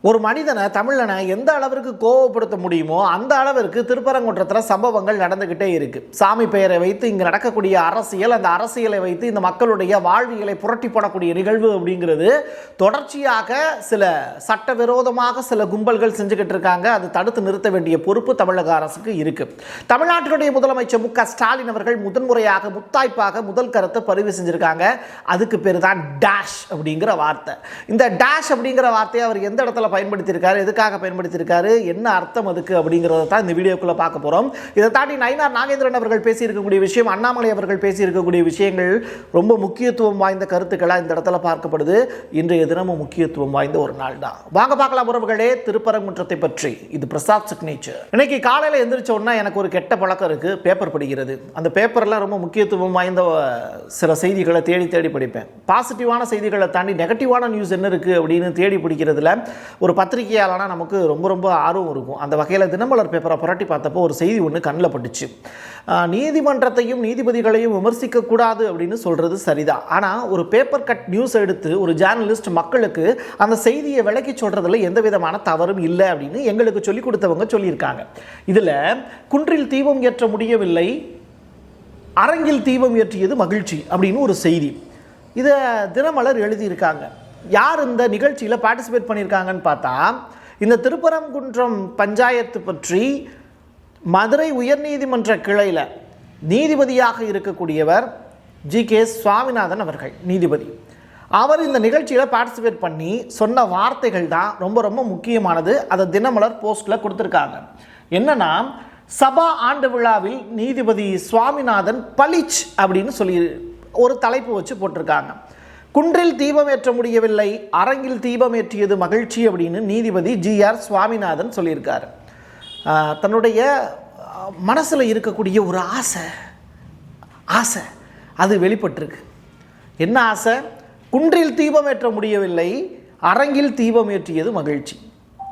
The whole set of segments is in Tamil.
ஒரு மனிதனை தமிழனை எந்த அளவிற்கு கோவப்படுத்த முடியுமோ அந்த அளவிற்கு திருப்பரங்குன்றத்தில் சம்பவங்கள் நடந்துக்கிட்டே இருக்கு. சாமி பெயரை வைத்து இங்கு நடக்கக்கூடிய அரசியல், அந்த அரசியலை வைத்து இந்த மக்களுடைய வாழ்வியலை புரட்டி போடக்கூடிய நிகழ்வு அப்படிங்கிறது தொடர்ச்சியாக சில சட்டவிரோதமாக சில கும்பல்கள் செஞ்சுக்கிட்டு இருக்காங்க. அது தடுத்து நிறுத்த வேண்டிய பொறுப்பு தமிழக அரசுக்கு இருக்கு. தமிழ்நாட்டினுடைய முதலமைச்சர் மு க ஸ்டாலின் அவர்கள் முதன்முறையாக முத்தாய்ப்பாக முதல் கருத்தை பதிவு செஞ்சிருக்காங்க. அதுக்கு பேர் தான் டேஷ் அப்படிங்கிற வார்த்தை. இந்த டேஷ் அப்படிங்கிற வார்த்தையை அவர் எந்த இடத்துல பயன்படுத்தியிருக்காரு, எதுக்காக பயன்படுத்தியிருக்காரு, என்ன அர்த்தம் அதுக்கு அப்படிங்கிறத தான் இந்த வீடியோக்குள்ள பார்க்க போறோம். இதை தாண்டி நயினார் நாகேந்திரன் அவர்கள் பேசியிருக்கக்கூடிய விஷயம், அண்ணாமலை அவர்கள் பேசியிருக்கக்கூடிய விஷயங்கள் ரொம்ப முக்கியத்துவம் வாய்ந்த கருத்துக்களா இந்த இடத்துல பார்க்கப்படுது. இன்றைய தினமும் முக்கியத்துவம் வாய்ந்த ஒரு நாள் தான். வாங்க பார்க்கலாம் உறவுகளே திருப்பரங்குன்றத்தை பற்றி. இது பிரசாத் சிக்னேச்சர். இன்னைக்கு காலையில் எந்திரிச்ச உடனே எனக்கு ஒரு கெட்ட பழக்கம் இருக்கு, பேப்பர் படிக்கிறது. அந்த பேப்பர்ல ரொம்ப முக்கியத்துவம் வாய்ந்த சில செய்திகளை தேடி தேடி படிப்பேன். பாசிட்டிவான செய்திகளை தாண்டி நெகட்டிவான நியூஸ் என்ன இருக்கு அப்படின்னு தேடி பிடிக்கிறதுல ஒரு பத்திரிகையாளனா நமக்கு ரொம்ப ரொம்ப ஆர்வம் இருக்கும். அந்த வகையில் தினமலர் பேப்பரை புரட்டி பார்த்தப்போ ஒரு செய்தி ஒன்று கண்ணில் பட்டுச்சு. நீதிமன்றத்தையும் நீதிபதிகளையும் விமர்சிக்க கூடாது அப்படின்னு சொல்றது சரிதான். ஆனால் ஒரு பேப்பர் கட் நியூஸ் எடுத்து ஒரு ஜேர்னலிஸ்ட் மக்களுக்கு அந்த செய்தியை விளக்கி சொல்றதுல எந்த விதமான தவறும் இல்லை அப்படின்னு எங்களுக்கு சொல்லிக் கொடுத்தவங்க சொல்லியிருக்காங்க. இதில் குன்றில் தீபம் ஏற்ற முடியவில்லை, அரங்கில் தீபம் ஏற்றியது மகிழ்ச்சி அப்படின்னு ஒரு செய்தி. இதை தினமலர் எழுதியிருக்காங்க. யார் இந்த நிகழ்ச்சியில் பார்ட்டிசிபேட் பண்ணியிருக்காங்கன்னு பார்த்தா, இந்த திருப்பரங்குன்றம் பஞ்சாயத்து பற்றி மதுரை உயர்நீதிமன்ற கிளையில் நீதிபதியாக இருக்கக்கூடியவர் ஜி.கே. சுவாமிநாதன் அவர்கள் நீதிபதி. அவர் இந்த நிகழ்ச்சியில் பார்ட்டிசிபேட் பண்ணி சொன்ன வார்த்தைகள் தான் ரொம்ப ரொம்ப முக்கியமானது. அதை தினமலர் போஸ்ட்டில் கொடுத்துருக்காங்க. என்னன்னா, சபா ஆண்டு விழாவில் நீதிபதி சுவாமிநாதன் பளிச் அப்படின்னு சொல்லி ஒரு தலைப்பு வச்சு போட்டிருக்காங்க. குன்றில் தீபம் ஏற்ற முடியவில்லை, அரங்கில் தீபம் ஏற்றியது மகிழ்ச்சி அப்படின்னு நீதிபதி ஜி.ஆர். சுவாமிநாதன் சொல்லியிருக்காரு. தன்னுடைய மனசில் இருக்கக்கூடிய ஒரு ஆசை அது வெளிப்பட்டிருக்கு. என்ன ஆசை? குன்றில் தீபம் ஏற்ற முடியவில்லை, அரங்கில் தீபம் ஏற்றியது மகிழ்ச்சி.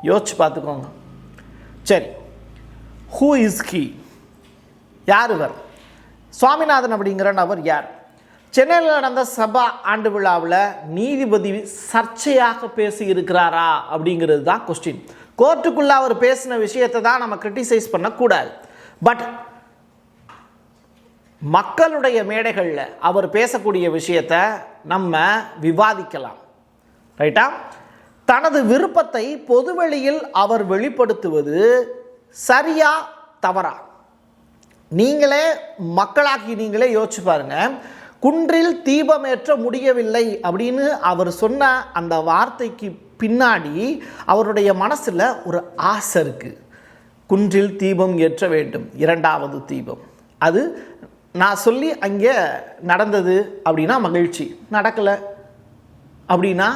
யோசிச்சு பார்த்துக்கோங்க. சரி, ஹூ இஸ் ஹி? யார் இவர்? சுவாமிநாதன் அப்படிங்கிற நபர் யார்? சென்னையில் நடந்த சபா ஆண்டு விழாவில் நீதிபதி சர்ச்சையாக பேசி இருக்கிறாரா அப்படிங்கிறது தான் கொஸ்டின். கோர்ட்டுக்குள்ள அவர் பேசின விஷயத்தை தான் நம்ம கிரிட்டிசைஸ் பண்ணக்கூடாது. பட் மக்களுடைய மேடைகளில் அவர் பேசக்கூடிய விஷயத்தை நம்ம விவாதிக்கலாம். ரைட்டா? தனது விருப்பத்தை பொதுவெளியில் அவர் வெளிப்படுத்துவது சரியா தவறா? நீங்களே மக்களாகி நீங்களே யோசிச்சு பாருங்க. குன்றில் தீபமேற்ற முடியவில்லை அப்படின்னு அவர் சொன்ன அந்த வார்த்தைக்கு பின்னாடி அவருடைய மனசில் ஒரு ஆசை இருக்குது. குன்றில் தீபம் ஏற்ற வேண்டும், இரண்டாவது தீபம். அது நான் சொல்லி அங்கே நடந்தது அப்படின்னா மகிழ்ச்சி, நடக்கலை அப்படின்னா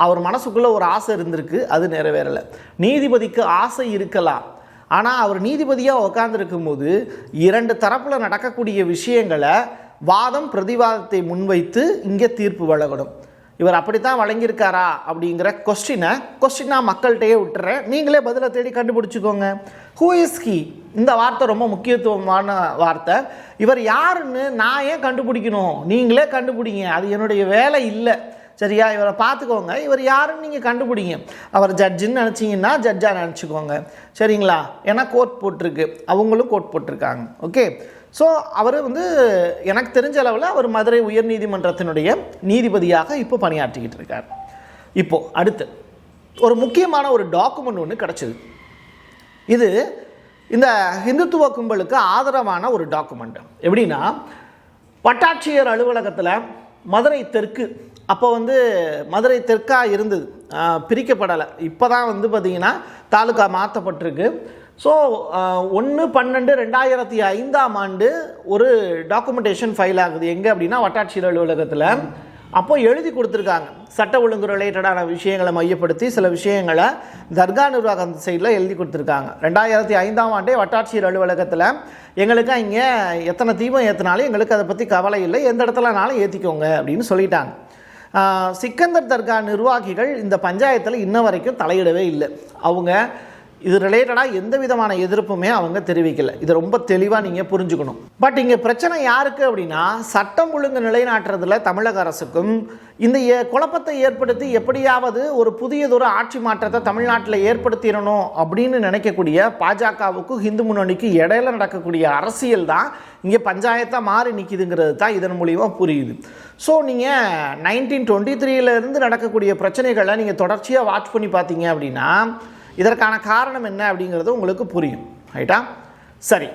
அவர் மனசுக்குள்ளே ஒரு ஆசை இருந்திருக்கு, அது நிறைவேறலை. நீதிபதிக்கு ஆசை இருக்கலாம், ஆனால் அவர் நீதிபதியாக உட்கார்ந்துருக்கும் போது இரண்டு தரப்பில் நடக்கக்கூடிய விஷயங்களை வாதம் பிரதிவாதத்தை முன்வைத்து இங்கே தீர்ப்பு வழங்கணும். இவர் அப்படித்தான் வழங்கியிருக்காரா அப்படிங்கிற கொஸ்டினாக மக்கள்கிட்டயே விட்டுறேன். நீங்களே பதிலை தேடி கண்டுபிடிச்சிக்கோங்க. Who is he? இந்த வார்த்தை ரொம்ப முக்கியத்துவமான வார்த்தை. இவர் யாருன்னு நான் ஏன் கண்டுபிடிக்கணும்? நீங்களே கண்டுபிடிங்க, அது என்னுடைய வேலை இல்லை. சரியா? இவரை பார்த்துக்கோங்க, இவர் யாருன்னு நீங்கள் கண்டுபிடிங்க. அவர் ஜட்ஜுன்னு நினச்சிங்கன்னா ஜட்ஜாக நினச்சிக்கோங்க. சரிங்களா? ஏன்னா கோர்ட் போட்டிருக்கு, அவங்களும் கோர்ட் போட்டிருக்காங்க. ஓகே. ஸோ அவர் எனக்கு தெரிஞ்ச அளவில் அவர் மதுரை உயர்நீதிமன்றத்தினுடைய நீதிபதியாக இப்போ பணியாற்றிக்கிட்டு இருக்கார். இப்போது அடுத்து ஒரு முக்கியமான ஒரு டாக்குமெண்ட் ஒன்று கிடச்சிது. இது இந்த இந்துத்துவ கும்பலுக்கு ஆதரவான ஒரு டாக்குமெண்ட். எப்படின்னா, வட்டாட்சியர் அலுவலகத்தில் மதுரை தெற்கு, அப்போ மதுரை தெற்காக இருந்தது, பிரிக்கப்படலை. இப்போ தான் பார்த்திங்கன்னா தாலுக்கா மாற்றப்பட்டிருக்கு. ஸோ 1/12/2005 ஒரு டாக்குமெண்டேஷன் ஃபைல் ஆகுது. எங்கே அப்படின்னா வட்டாட்சியர் அலுவலகத்தில். அப்போ எழுதி கொடுத்துருக்காங்க, சட்ட ஒழுங்கு ரிலேட்டடான விஷயங்களை மையப்படுத்தி சில விஷயங்களை தர்கா நிர்வாகம் சைடில் எழுதி கொடுத்துருக்காங்க. 2005 வட்டாட்சியர் அலுவலகத்தில் எங்களுக்கு இங்கே எத்தனை தீபம் ஏற்றினாலும் எங்களுக்கு அதை பற்றி கவலை இல்லை, எந்த இடத்துலனாலும் ஏற்றிக்கோங்க அப்படின்னு சொல்லிட்டாங்க. சிக்கந்தர் தர்கா நிர்வாகிகள் இந்த பஞ்சாயத்தில் இன்ன வரைக்கும் தலையிடவே இல்லை. அவங்க இது ரிலேட்டடாக எந்த விதமான எதிர்ப்புமே அவங்க தெரிவிக்கலை. இது ரொம்ப தெளிவாக நீங்கள் புரிஞ்சுக்கணும். பட் இங்கே பிரச்சனை யாருக்கு அப்படின்னா, சட்டம் ஒழுங்கு நிலைநாட்டுறதுல தமிழக அரசுக்கும் இந்த குழப்பத்தை ஏற்படுத்தி எப்படியாவது ஒரு புதியதொரு ஆட்சி மாற்றத்தை தமிழ்நாட்டில் ஏற்படுத்திடணும் அப்படின்னு நினைக்கக்கூடிய பாஜகவுக்கும் இந்து முன்னணிக்கு இடையில நடக்கக்கூடிய அரசியல் தான் இங்கே பஞ்சாயத்தாக மாறி நிற்கிதுங்கிறது தான் இதன் மூலிமா புரியுது. ஸோ நீங்கள் 1923 நடக்கக்கூடிய பிரச்சனைகளை நீங்கள் தொடர்ச்சியாக வாட்ச் பண்ணி பார்த்தீங்க அப்படின்னா இதற்கான காரணம் என்ன அப்படிங்கிறது உங்களுக்கு புரியும். ரைட்டா? சரி,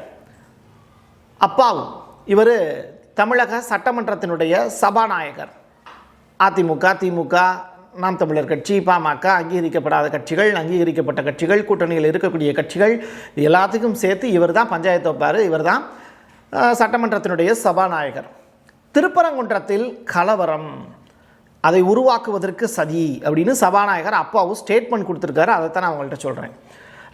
அப்பாவும் இவர் தமிழக சட்டமன்றத்தினுடைய சபாநாயகர். அதிமுக, திமுக, நாம் தமிழர் கட்சி, பாமக, அங்கீகரிக்கப்படாத கட்சிகள், அங்கீகரிக்கப்பட்ட கட்சிகள், கூட்டணியில் இருக்கக்கூடிய கட்சிகள், இது எல்லாத்துக்கும் சேர்த்து இவர் தான் பஞ்சாயத்து வைப்பார். இவர் தான் சட்டமன்றத்தினுடைய சபாநாயகர். திருப்பரங்குன்றத்தில் கலவரம், அதை உருவாக்குவதற்கு சதி அப்படின்னு சபாநாயகர் அப்பாவும் ஸ்டேட்மெண்ட் கொடுத்துருக்காரு. அதைத்தான் நான் அவங்கள்ட்ட சொல்கிறேன்.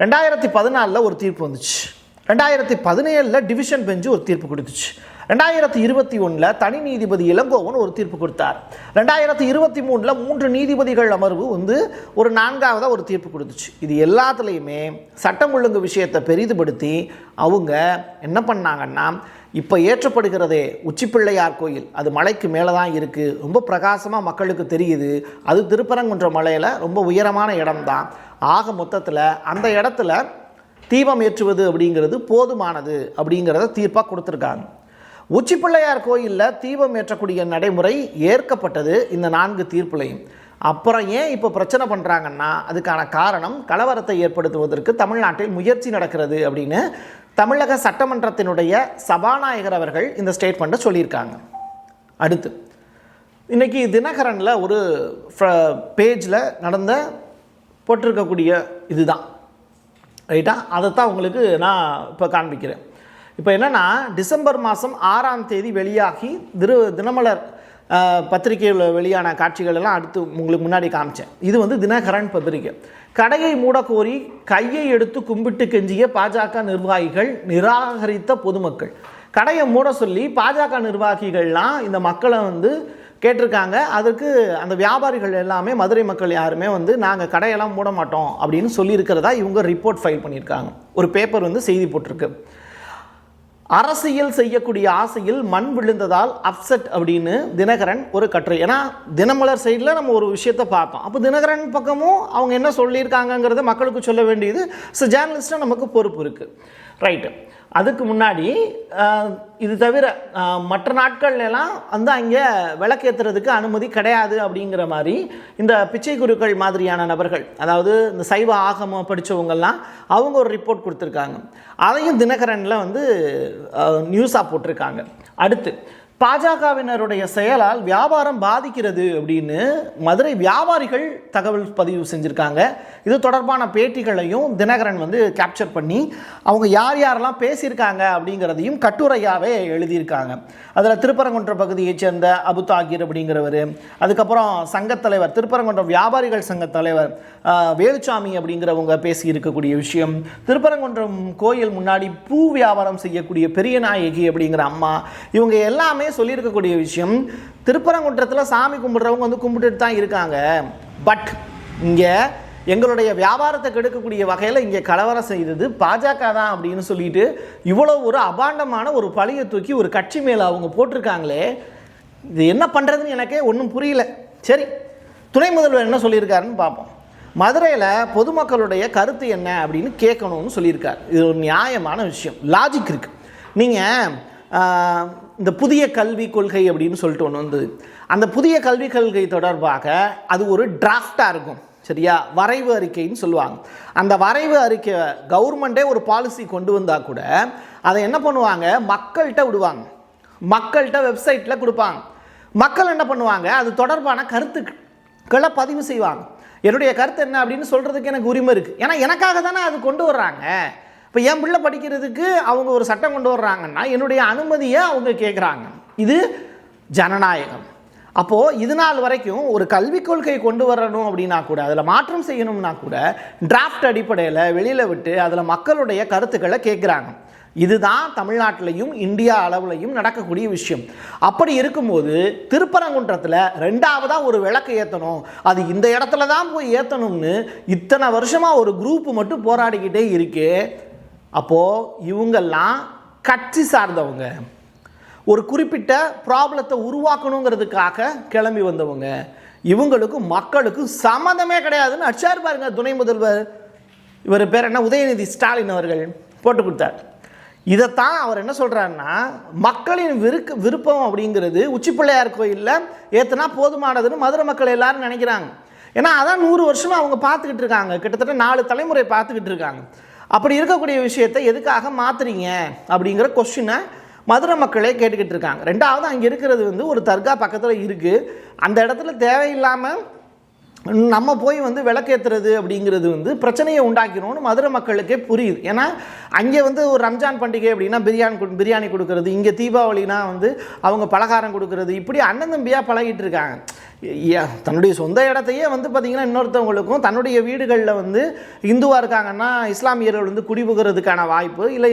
2014 ஒரு தீர்ப்பு வந்துச்சு. 2017 டிவிஷன் பெஞ்சு ஒரு தீர்ப்பு கொடுத்துச்சு. 2021 தனி நீதிபதி இளங்கோவன் ஒரு தீர்ப்பு கொடுத்தார். 2023 3 நீதிபதிகள் அமர்வு வந்து ஒரு 4வது ஒரு தீர்ப்பு கொடுத்துச்சு. இது எல்லாத்துலேயுமே சட்டம் ஒழுங்கு விஷயத்தை பெரிதுபடுத்தி அவங்க என்ன பண்ணாங்கன்னா, இப்போ ஏற்றப்படுகிறதே உச்சிப்பிள்ளையார் கோயில், அது மலைக்கு மேலே தான் இருக்குது, ரொம்ப பிரகாசமாக மக்களுக்கு தெரியுது, அது திருப்பரங்குன்ற மலையில் ரொம்ப உயரமான இடம்தான், ஆக மொத்தத்தில் அந்த இடத்துல தீபம் ஏற்றுவது அப்படிங்கிறது போதுமானது அப்படிங்கிறத தீர்ப்பாக கொடுத்துருக்காங்க. உச்சிப்பிள்ளையார் கோயிலில் தீபம் ஏற்றக்கூடிய நடைமுறை ஏற்கப்பட்டது இந்த 4 தீர்ப்புலையும். அப்புறம் ஏன் இப்போ பிரச்சனை பண்ணுறாங்கன்னா, அதுக்கான காரணம் கலவரத்தை ஏற்படுத்துவதற்கு தமிழ்நாட்டில் முயற்சி நடக்கிறது அப்படின்னு தமிழக சட்டமன்றத்தினுடைய சபாநாயகர் அவர்கள் இந்த ஸ்டேட்மெண்ட்டை சொல்லியிருக்காங்க. அடுத்து இன்றைக்கி தினகரனில் ஒரு பேஜில் நடந்த போட்டிருக்கக்கூடிய இதுதான். ரைட்டா? அதைத்தான் உங்களுக்கு நான் இப்போ காண்பிக்கிறேன். இப்போ என்னென்னா, டிசம்பர் மாதம் 6ஆம் தேதி வெளியாகி தினமலர் பத்திரிகையில் வெளியான காட்சிகள் எல்லாம் அடுத்து உங்களுக்கு முன்னாடி காமிச்சேன். இது வந்து தினகரன் பத்திரிகை. கடையை மூடக்கோரி கையை எடுத்து கும்பிட்டு கெஞ்சிய பாஜக நிர்வாகிகள், நிராகரித்த பொதுமக்கள். கடையை மூட சொல்லி பாஜக நிர்வாகிகள்லாம் இந்த மக்களை வந்து கேட்டிருக்காங்க. அதுக்கு அந்த வியாபாரிகள் எல்லாமே, மதுரை மக்கள் யாருமே வந்து நாங்கள் கடையெல்லாம் மூட மாட்டோம் அப்படின்னு சொல்லியிருக்கிறதா இவங்க ரிப்போர்ட் ஃபைல் பண்ணியிருக்காங்க. ஒரு பேப்பர் வந்து செய்தி போட்டிருக்கு. அரசியல் செய்யக்கூடிய ஆசையில் மண் விழுந்ததால் அப்செட் அப்படின்னு தினகரன் ஒரு கட்டுரை. ஏன்னா தினமலர் சைடில் நம்ம ஒரு விஷயத்தை பார்த்தோம். அப்போ தினகரன் பக்கமும் அவங்க என்ன சொல்லியிருக்காங்கங்கிறத மக்களுக்கு சொல்ல வேண்டியது ஜேர்னலிஸ்டாக நமக்கு பொறுப்பு இருக்குது. ரைட்டு. அதுக்கு முன்னாடி இது தவிர மற்ற நாட்கள்லாம் வந்து அங்கே விளக்கேற்றுறதுக்கு அனுமதி கிடையாது அப்படிங்கிற மாதிரி இந்த பிச்சை குருக்கள் மாதிரியான நபர்கள், அதாவது இந்த சைவ ஆகமம் படித்தவங்கள்லாம் அவங்க ஒரு ரிப்போர்ட் கொடுத்துருக்காங்க. அதையும் தினகரனில் வந்து நியூஸாக போட்டிருக்காங்க. அடுத்து பாஜகவினருடைய செயலால் வியாபாரம் பாதிக்கிறது அப்படின்னு மதுரை வியாபாரிகள் தகவல் பதிவு செஞ்சுருக்காங்க. இது தொடர்பான பேட்டிகளையும் தினகரன் வந்து கேப்சர் பண்ணி அவங்க யார் யாரெல்லாம் பேசியிருக்காங்க அப்படிங்கிறதையும் கட்டுரையாகவே எழுதியிருக்காங்க. அதில் திருப்பரங்குன்ற பகுதியைச் சேர்ந்த அபு தாகிர் அப்படிங்கிறவர், அதுக்கப்புறம் சங்கத்தலைவர், திருப்பரங்குன்றம் வியாபாரிகள் சங்க தலைவர் வேலுச்சாமி அப்படிங்கிறவங்க பேசி இருக்கக்கூடிய விஷயம், திருப்பரங்குன்றம் கோயில் முன்னாடி பூ வியாபாரம் செய்யக்கூடிய பெரிய நாயகி அப்படிங்கிற அம்மா, இவங்க எல்லாமே சொல்லியிருக்கக்கூடிய விஷயம், திருப்பரங்குன்றத்தில் சாமி கும்பிட்றவங்க வந்து கும்பிட்டுட்டு தான் இருக்காங்க, பட் இங்கே எங்களுடைய வியாபாரத்தை கெடுக்கக்கூடிய வகையில் இங்கே கலவரம் செய்தது பாஜக தான் அப்படின்னு சொல்லிட்டு இவ்வளோ ஒரு அபாண்டமான ஒரு பழியை தூக்கி ஒரு கட்சி மேலே அவங்க போட்டிருக்காங்களே, இது என்ன பண்ணுறதுன்னு எனக்கே ஒன்றும் புரியல. சரி, துணை முதல்வர் என்ன சொல்லியிருக்காருன்னு பார்ப்போம். மதுரையில் பொதுமக்களுடைய கருத்து என்ன அப்படின்னு கேட்கணும்னு சொல்லியிருக்காரு. இது ஒரு நியாயமான விஷயம், லாஜிக் இருக்குது. நீங்கள் இந்த புதிய கல்விக் கொள்கை அப்படின்னு சொல்லிட்டு ஒன்று வந்தது. அந்த புதிய கல்விக் கொள்கை தொடர்பாக அது ஒரு டிராஃப்டாக இருக்கும், சரியா? வரைவு அறிக்கைன்னு சொல்லுவாங்க. அந்த வரைவு அறிக்கை கவர்மெண்ட்டே ஒரு பாலிசி கொண்டு வந்தால் கூட அதை என்ன பண்ணுவாங்க, மக்கள்கிட்ட விடுவாங்க, மக்கள்கிட்ட வெப்சைட்டில் கொடுப்பாங்க. மக்கள் என்ன பண்ணுவாங்க, அது தொடர்பான கருத்துக்களை பதிவு செய்வாங்க. என்னுடைய கருத்து என்ன அப்படின்னு சொல்கிறதுக்கு எனக்கு உரிமை இருக்குது, ஏன்னா எனக்காக தானே அது கொண்டு வர்றாங்க. இப்போ என் பிள்ளை படிக்கிறதுக்கு அவங்க ஒரு சட்டம் கொண்டு வர்றாங்கன்னா என்னுடைய அனுமதியை அவங்க கேட்குறாங்க. இது ஜனநாயகம். அப்போது இது நாள் வரைக்கும் ஒரு கல்விக் கொள்கை கொண்டு வரணும் அப்படின்னா கூட, அதில் மாற்றம் செய்யணும்னா கூட டிராஃப்ட் அடிப்படையில் வெளியில் விட்டு அதில் மக்களுடைய கருத்துக்களை கேட்குறாங்க. இதுதான் தமிழ்நாட்டிலையும் இந்தியா அளவுலையும் நடக்கக்கூடிய விஷயம். அப்படி இருக்கும்போது திருப்பரங்குன்றத்தில் ரெண்டாவதாக ஒரு விளக்கு ஏற்றணும், அது இந்த இடத்துல தான் போய் ஏற்றணும்னு இத்தனை வருஷமாக ஒரு குரூப் மட்டும் போராடிக்கிட்டே இருக்கு. அப்போது இவங்கெல்லாம் கட்சி சார்ந்தவங்க, ஒரு குறிப்பிட்ட ப்ராப்ளத்தை உருவாக்கணுங்கிறதுக்காக கிளம்பி வந்தவங்க. இவங்களுக்கு மக்களுக்கு சம்மந்தமே கிடையாதுன்னு அடிச்சார் பாருங்க துணை முதல்வர். இவர் பேர் என்ன, உதயநிதி ஸ்டாலின் அவர்கள் போட்டு கொடுத்தார். இதைத்தான் அவர் என்ன சொல்கிறாருன்னா, மக்களின் விருப்பம் அப்படிங்கிறது உச்சிப்பிள்ளையார் கோயிலில் ஏற்றுனா போதுமானதுன்னு மதுரை மக்கள் எல்லாரும் நினைக்கிறாங்க. ஏன்னா அதான் 100 வருஷமாக அவங்க பார்த்துக்கிட்டு இருக்காங்க, கிட்டத்தட்ட 4 தலைமுறை பார்த்துக்கிட்டு இருக்காங்க. அப்படி இருக்கக்கூடிய விஷயத்தை எதுக்காக மாற்றுறீங்க அப்படிங்கிற கொஸ்டினை மதுரை மக்களே கேட்டுக்கிட்டு இருக்காங்க. ரெண்டாவது, அங்கே இருக்கிறது வந்து ஒரு தர்கா பக்கத்தில் இருக்குது. அந்த இடத்துல தேவையில்லாமல் நம்ம போய் வந்து விளக்கேற்றுறது அப்படிங்கிறது வந்து பிரச்சனையை உண்டாக்கணும்னு மதுரை மக்களுக்கே புரியுது. ஏன்னா அங்கே வந்து ஒரு ரம்ஜான் பண்டிகை அப்படின்னா பிரியாணி கொடுக்கறது, இங்கே தீபாவளினா வந்து அவங்க பலகாரம் கொடுக்கறது, இப்படி அண்ணன் தம்பியாக பழகிட்டு இருக்காங்க. தன்னுடைய சொந்த இடத்தையே வந்து பார்த்திங்கன்னா இன்னொருத்தவங்களுக்கும், தன்னுடைய வீடுகளில் வந்து இந்துவாக இருக்காங்கன்னா இஸ்லாமியர்கள் வந்து குடிபுகிறதுக்கான வாய்ப்பு, இல்லை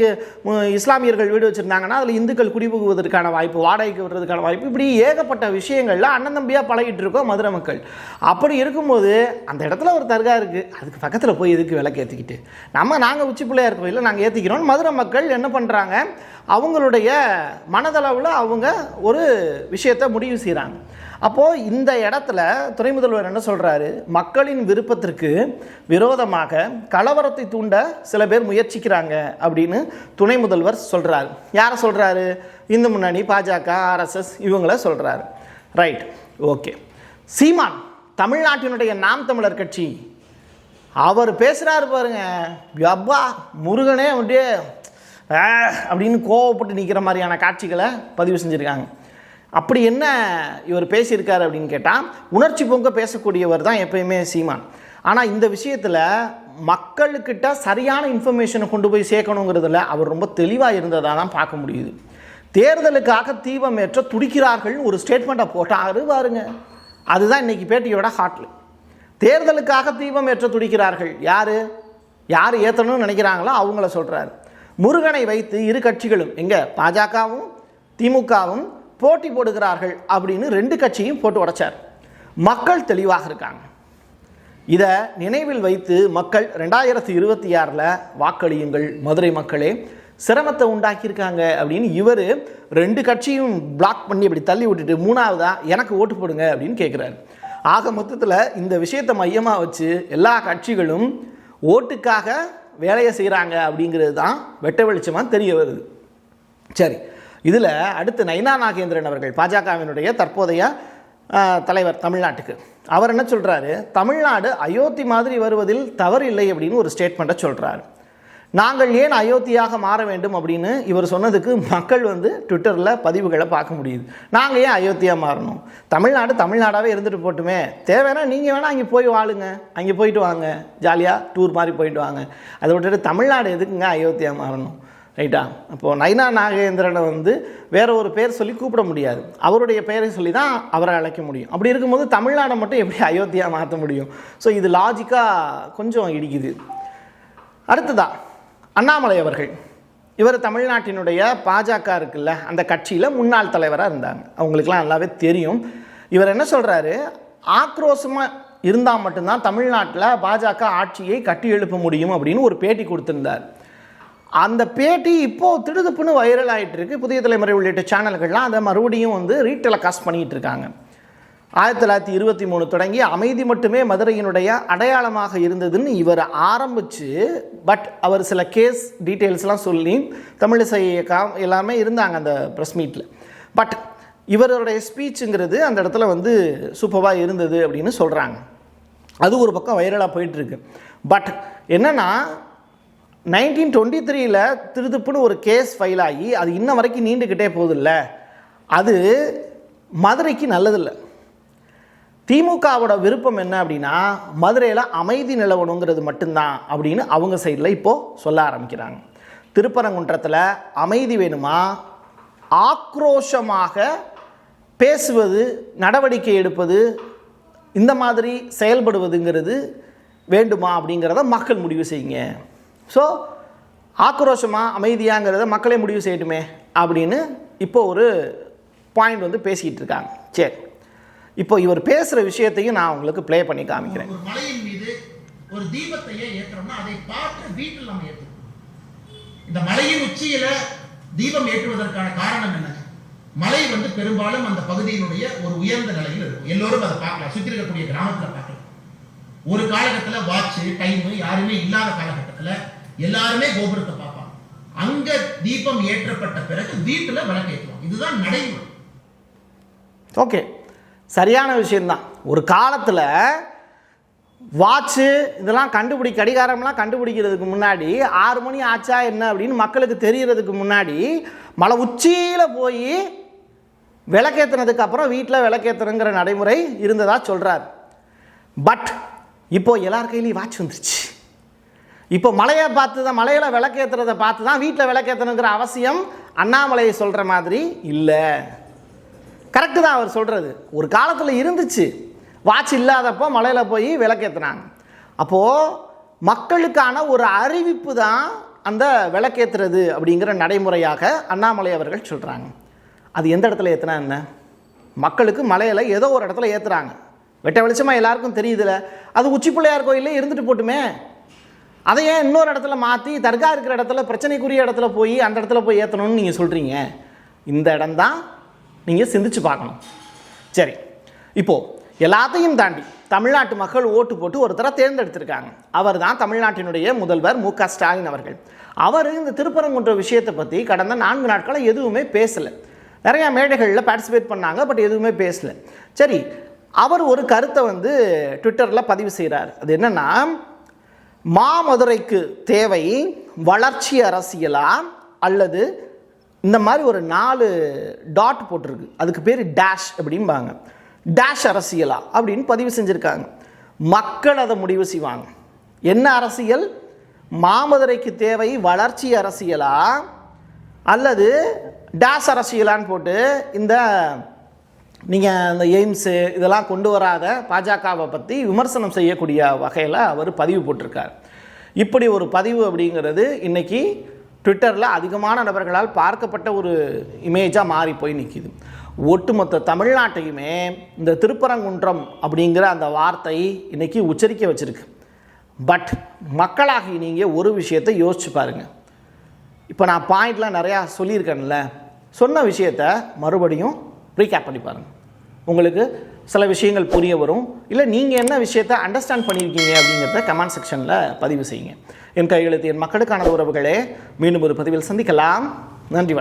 இஸ்லாமியர்கள் வீடு வச்சுருந்தாங்கன்னா அதில் இந்துக்கள் குடிபுகுவதற்கான வாய்ப்பு, வாடகைக்கு வர்றதுக்கான வாய்ப்பு, இப்படி ஏகப்பட்ட விஷயங்களில் அண்ணன் தம்பியாக பழகிட்டு இருக்கோம் மதுரை மக்கள். அப்படி இருக்கும்போது அந்த இடத்துல ஒரு தர்கா இருக்குது, அதுக்கு பக்கத்தில் போய் எதுக்கு விளக்கு ஏற்றிக்கிட்டு, நாங்கள் உச்சி பிள்ளையார் கோயிலில் நாங்கள் ஏற்றிக்கிறோம். மதுரை மக்கள் என்ன பண்ணுறாங்க, அவங்களுடைய மனதளவில் அவங்க ஒரு விஷயத்தை முடிவு செய்கிறாங்க. அப்போது இந்த இடத்துல துணை முதல்வர் என்ன சொல்கிறாரு, மக்களின் விருப்பத்திற்கு விரோதமாக கலவரத்தை தூண்ட சில பேர் முயற்சிக்கிறாங்க அப்படின்னு துணை முதல்வர் சொல்கிறாரு. யாரை சொல்கிறாரு, இந்து முன்னணி, பாஜக, ஆர்எஸ்எஸ் இவங்கள சொல்கிறாரு. Right, okay. சீமான், தமிழ்நாட்டினுடைய நாம் தமிழர் கட்சி, அவர் பேசுகிறாரு பாருங்க, அப்பா முருகனே அப்படியே அப்படின்னு கோவப்பட்டு நிற்கிற மாதிரியான காட்சிகளை பதிவு செஞ்சுருக்காங்க. அப்படி என்ன இவர் பேசியிருக்காரு அப்படின்னு கேட்டால், உணர்ச்சி பொங்க பேசக்கூடியவர் தான் எப்பயுமே சீமான். ஆனால் இந்த விஷயத்தில் மக்கள்கிட்ட சரியான இன்ஃபர்மேஷனை கொண்டு போய் சேர்க்கணுங்கிறதுல அவர் ரொம்ப தெளிவாக இருந்ததாக தான் பார்க்க முடியுது. தேர்தலுக்காக தீபம் ஏற்ற துடிக்கிறார்கள் ஒரு ஸ்டேட்மெண்ட்டை போட்டாரு பாருங்க, அதுதான் இன்றைக்கி பேட்டியோட ஹாட்ல. தேர்தலுக்காக தீபம் ஏற்ற துடிக்கிறார்கள், யார் ஏற்றணும்னு நினைக்கிறாங்களோ அவங்கள சொல்கிறாரு. முருகனை வைத்து இரு கட்சிகளும், எங்கே பாஜகவும் திமுகவும் போட்டி போடுகிறார்கள் அப்படின்னு 2 கட்சியும் போட்டு உடைச்சார். மக்கள் தெளிவாக இருக்காங்க. இதை நினைவில் வைத்து மக்கள் 2026 வாக்களியுங்கள் மதுரை மக்களே, சிரமத்தை உண்டாக்கியிருக்காங்க அப்படின்னு இவர் 2 கட்சியும் பிளாக் பண்ணி அப்படி தள்ளி விட்டுட்டு 3வதா எனக்கு ஓட்டு போடுங்க அப்படின்னு கேட்குறாரு. ஆக மொத்தத்தில் இந்த விஷயத்தை மையமாக வச்சு எல்லா கட்சிகளும் ஓட்டுக்காக வேலையை செய்கிறாங்க அப்படிங்கிறது தான் வெட்ட வெளிச்சமாக தெரிய வருது. சரி, இதில் அடுத்து நயினா நாகேந்திரன் அவர்கள், பாஜகவினுடைய தற்போதைய தலைவர் தமிழ்நாட்டுக்கு, அவர் என்ன சொல்கிறாரு, தமிழ்நாடு அயோத்தி மாதிரி வருவதில் தவறு இல்லை அப்படின்னு ஒரு ஸ்டேட்மெண்ட்டை சொல்கிறாரு. நாங்கள் ஏன் அயோத்தியாக மாற வேண்டும் அப்படின்னு இவர் சொன்னதுக்கு மக்கள் வந்து ட்விட்டரில் பதிவுகளை பார்க்க முடியுது. நாங்கள் ஏன் அயோத்தியாக மாறணும், தமிழ்நாடாகவே இருந்துட்டு போட்டுமே, தேவைன்னா நீங்கள் வேணால் அங்கே போய் வாழுங்க, அங்கே போயிட்டு வாங்க, ஜாலியாக டூர் மாதிரி போயிட்டு வாங்க, அதை விட்டுட்டு தமிழ்நாடு எதுக்குங்க அயோத்தியாக மாறணும், ரைட்டா? அப்போது நயினா நாகேந்திரனை வந்து வேற ஒரு பேர் சொல்லி கூப்பிட முடியாது, அவருடைய பெயரை சொல்லி தான் அவரை அழைக்க முடியும். அப்படி இருக்கும்போது தமிழ்நாடை மட்டும் எப்படி அயோத்தியாக மாற்ற முடியும்? ஸோ இது லாஜிக்காக கொஞ்சம் இடிக்குது. அடுத்ததான் அண்ணாமலை அவர்கள், இவர் தமிழ்நாட்டினுடைய பாஜக இருக்குல்ல அந்த கட்சியில் முன்னாள் தலைவராக இருந்தாங்க, அவங்களுக்கெல்லாம் நல்லாவே தெரியும். இவர் என்ன சொல்கிறாரு, ஆக்ரோஷமாக இருந்தால் மட்டும்தான் தமிழ்நாட்டில் பாஜக ஆட்சியை கட்டி எழுப்ப முடியும் அப்படின்னு ஒரு பேட்டி கொடுத்துருந்தார். அந்த பேட்டி இப்போது திடுதுப்புன்னு வைரல் ஆகிட்டு இருக்கு. புதிய தலைமுறை உள்ளிட்ட சேனல்கள்லாம் அதை மறுபடியும் வந்து ரீடெலிகாஸ்ட் பண்ணிகிட்டு இருக்காங்க. 1923 தொடங்கி அமைதி மட்டுமே மதுரையினுடைய அடையாளமாக இருந்ததுன்னு இவர் ஆரம்பித்து, பட் அவர் சில கேஸ் டீட்டெயில்ஸ்லாம் சொல்லி தமிழிசை எல்லாமே இருந்தாங்க அந்த ப்ரெஸ் மீட்டில். பட் இவருடைய ஸ்பீச்சுங்கிறது அந்த இடத்துல வந்து சூப்பராக இருந்தது அப்படின்னு சொல்கிறாங்க. அது ஒரு பக்கம் வைரலாக போயிட்டுருக்கு. பட் என்னென்னா 1923 திருதுப்புன்னு ஒரு கேஸ் ஃபைல் ஆகி அது இன்ன வரைக்கும் நீண்டுக்கிட்டே போகுதில்ல, அது மதுரைக்கு நல்லதில்லை. திமுகவோட விருப்பம் என்ன அப்படின்னா மதுரையில் அமைதி நிலவணுங்கிறது மட்டும்தான் அப்படின்னு அவங்க சைடில் இப்போது சொல்ல ஆரம்பிக்கிறாங்க. திருப்பரங்குன்றத்தில் அமைதி வேணுமா, ஆக்ரோஷமாக பேசுவது, நடவடிக்கை எடுப்பது, இந்த மாதிரி செயல்படுவதுங்கிறது வேண்டுமா அப்படிங்கிறத மக்கள் முடிவு செய்யுங்க. ஸோ ஆக்ரோஷமா அமைதியாங்கிறத மக்களே முடிவு செய்யட்டுமே அப்படின்னு இப்போ ஒரு பாயிண்ட் வந்து பேசிக்கிட்டு இருக்காங்க. சரி, இப்போ இவர் பேசுகிற விஷயத்தையும் நான் உங்களுக்கு ப்ளே பண்ணி காமிக்கிறேன். ஒரு மலையின் மீது ஒரு தீபத்தையே ஏற்றுறோம்னா அதை பார்த்து வீட்டில் நம்ம ஏற்றுக்கணும். இந்த மலையின் உச்சியில தீபம் ஏற்றுவதற்கான காரணம் என்ன? மலை வந்து பெரும்பாலும் அந்த பகுதியினுடைய ஒரு உயர்ந்த நிலையில் இருக்கும். எல்லோரும் அதை பார்க்கலாம், சுற்றி இருக்கக்கூடிய கிராமத்தில் பார்க்கலாம். ஒரு காலகட்டத்தில் வாட்ச் டைம் யாருமே இல்லாத காலகட்டத்தில் எல்லாருமே கோபுரத்தை பார்ப்பாங்க. அங்க தீபம் ஏற்றப்பட்ட பிறகு வீட்டில் விளக்கு ஏற்றுவோம். இதுதான் நடைமுறை. ஓகே, சரியான விஷயம்தான். ஒரு காலத்தில் வாட்சு இதெல்லாம் கடிகாரம்லாம் கண்டுபிடிக்கிறதுக்கு முன்னாடி 6 மணி ஆச்சா என்ன அப்படின்னு மக்களுக்கு தெரியறதுக்கு முன்னாடி மலை உச்சியில் போய் விளக்கேற்றினதுக்கு அப்புறம் வீட்டில் விளக்கேற்றணுங்கிற நடைமுறை இருந்ததா சொல்கிறார். பட் இப்போ எல்லார் கையிலையும் வாட்ச் வந்துருச்சு. இப்போ மலையை பார்த்து தான், மலையில் விளக்கேற்றுறதை பார்த்து தான் வீட்டில் விளக்கேற்றணுங்கிற அவசியம் அண்ணாமலையை சொல்கிற மாதிரி இல்லை. கரெக்டு தான் அவர் சொல்கிறது. ஒரு காலத்தில் இருந்துச்சு, வாட்ச் இல்லாதப்போ மலையில் போய் விளக்கேற்றினாங்க. அப்போது மக்களுக்கான ஒரு அறிவிப்பு தான் அந்த விளக்கேற்றுறது அப்படிங்கிற நடைமுறையாக அண்ணாமலை அவர்கள் சொல்கிறாங்க. அது எந்த இடத்துல ஏற்றுனா என்ன? மக்களுக்கு மலையில் ஏதோ ஒரு இடத்துல ஏற்றுறாங்க, வெட்ட வெளிச்சமாக எல்லாருக்கும் தெரியுதுல. அது உச்சி பிள்ளையார் கோயிலே இருந்துட்டு போட்டுமே, அதை ஏன் இன்னொரு இடத்துல மாற்றி தர்கா இருக்கிற இடத்துல பிரச்சனைக்குரிய இடத்துல போய் அந்த இடத்துல போய் ஏற்றணும்னு நீங்கள் சொல்கிறீங்க? இந்த இடம்தான் நீங்கள் சிந்திச்சு பார்க்கணும். சரி, இப்போது எல்லாத்தையும் தாண்டி தமிழ்நாட்டு மக்கள் ஓட்டு போட்டு ஒருத்தரை தேர்ந்தெடுத்திருக்காங்க. அவர் தான் தமிழ்நாட்டினுடைய முதல்வர் மு க ஸ்டாலின் அவர்கள். அவர் இந்த திருப்பரங்குன்ற விஷயத்தை பற்றி கடந்த 4 நாட்களை எதுவுமே பேசலை. நிறையா மேடைகளில் பார்ட்டிசிபேட் பண்ணாங்க, பட் எதுவுமே பேசலை. சரி, அவர் ஒரு கருத்தை வந்து ட்விட்டரில் பதிவு செய்கிறார். அது என்னென்னா, மாமதுரைக்கு தேவை வளர்ச்சி அரசியலா அல்லது இந்த மாதிரி ஒரு 4 டாட் போட்டிருக்கு, அதுக்கு பேர் டேஷ் அப்படிம்பாங்க, டேஷ் அரசியலா அப்படின்னு பதிவு செஞ்சுருக்காங்க. மக்கள் அதை முடிவு செய்வாங்க. என்ன அரசியல்? மாமதுரைக்கு தேவை வளர்ச்சி அரசியலா அல்லது டேஷ் அரசியலான்னு போட்டு இந்த நீங்கள் இந்த எய்ம்ஸு இதெல்லாம் கொண்டு வராத பாஜகவை பற்றி விமர்சனம் செய்யக்கூடிய வகையில் அவர் பதிவு போட்டிருக்கார். இப்படி ஒரு பதிவு அப்படிங்கிறது இன்றைக்கி ட்விட்டரில் அதிகமான நபர்களால் பார்க்கப்பட்ட ஒரு இமேஜாக மாறி போய் நிற்கிது. ஒட்டுமொத்த தமிழ்நாட்டையுமே இந்த திருப்பரங்குன்றம் அப்படிங்கிற அந்த வார்த்தை இன்றைக்கி உச்சரிக்க வச்சுருக்கு. பட் மக்களாகி நீங்கள் ஒரு விஷயத்தை யோசிச்சு பாருங்கள். இப்போ நான் பாயிண்ட்லாம் நிறையா சொல்லியிருக்கேன்ல, சொன்ன விஷயத்தை மறுபடியும் ரீகேப் பண்ணி பாருங்கள். உங்களுக்கு சில விஷயங்கள் புரிய வரும். இல்லை நீங்கள் என்ன விஷயத்தை அண்டர்ஸ்டாண்ட் பண்ணியிருக்கீங்க அப்படிங்கிறத கமெண்ட் செக்ஷனில் பதிவு செய்யுங்க. என் கையெழுத்து என் மக்களுக்கான உறவுகளே, மீண்டும் ஒரு பதிவில் சந்திக்கலாம். நன்றி, வணக்கம்.